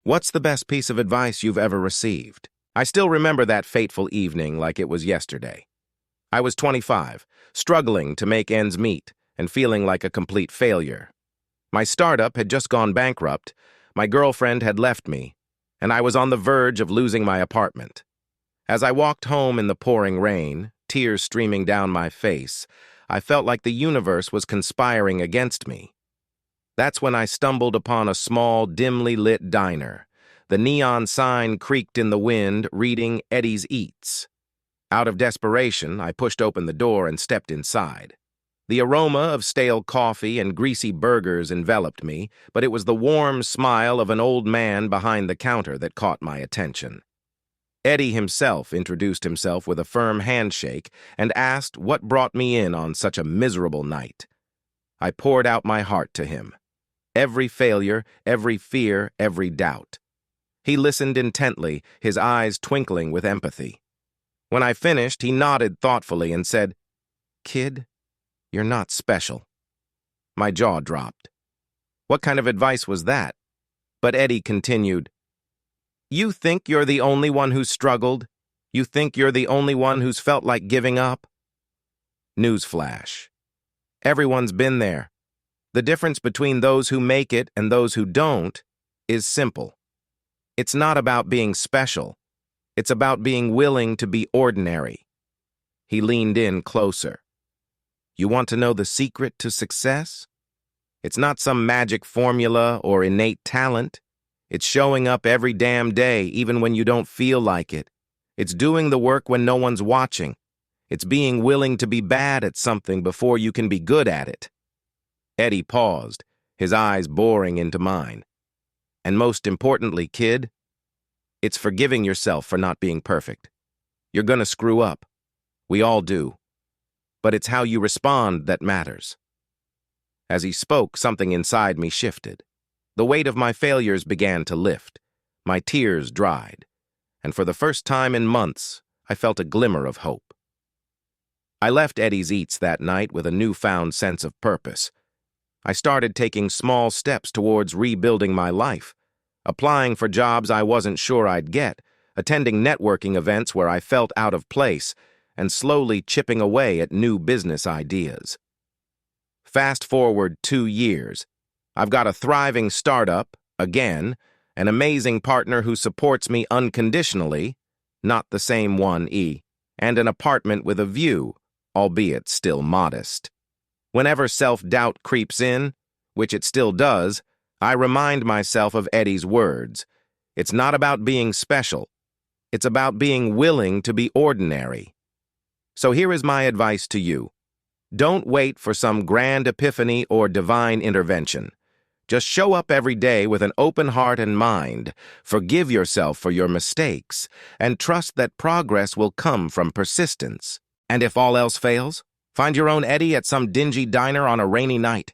What's the best piece of advice you've ever received? I still remember that fateful evening like it was yesterday. I was 25, struggling to make ends meet and feeling like a complete failure. My startup had just gone bankrupt, my girlfriend had left me, and I was on the verge of losing my apartment. As I walked home in the pouring rain, tears streaming down my face, I felt like the universe was conspiring against me. That's when I stumbled upon a small, dimly lit diner. The neon sign creaked in the wind, reading Eddie's Eats. Out of desperation, I pushed open the door and stepped inside. The aroma of stale coffee and greasy burgers enveloped me, but it was the warm smile of an old man behind the counter that caught my attention. Eddie himself introduced himself with a firm handshake and asked what brought me in on such a miserable night. I poured out my heart to him. Every failure, every fear, every doubt. He listened intently, his eyes twinkling with empathy. When I finished, he nodded thoughtfully and said, "Kid, you're not special." My jaw dropped. What kind of advice was that? But Eddie continued, "You think you're the only one who's struggled? You think you're the only one who's felt like giving up?" Newsflash. Everyone's been there. The difference between those who make it and those who don't is simple. It's not about being special. It's about being willing to be ordinary. He leaned in closer. You want to know the secret to success? It's not some magic formula or innate talent. It's showing up every damn day, even when you don't feel like it. It's doing the work when no one's watching. It's being willing to be bad at something before you can be good at it. Eddie paused, his eyes boring into mine. And most importantly, kid, it's forgiving yourself for not being perfect. You're gonna screw up. We all do. But it's how you respond that matters. As he spoke, something inside me shifted. The weight of my failures began to lift. My tears dried. And for the first time in months, I felt a glimmer of hope. I left Eddie's Eats that night with a newfound sense of purpose. I started taking small steps towards rebuilding my life, applying for jobs I wasn't sure I'd get, attending networking events where I felt out of place, and slowly chipping away at new business ideas. Fast forward 2 years. I've got a thriving startup, again, an amazing partner who supports me unconditionally, not the same one, and an apartment with a view, albeit still modest. Whenever self-doubt creeps in, which it still does, I remind myself of Eddie's words. It's not about being special. It's about being willing to be ordinary. So here is my advice to you. Don't wait for some grand epiphany or divine intervention. Just show up every day with an open heart and mind, forgive yourself for your mistakes, and trust that progress will come from persistence. And if all else fails, find your own Eddie at some dingy diner on a rainy night.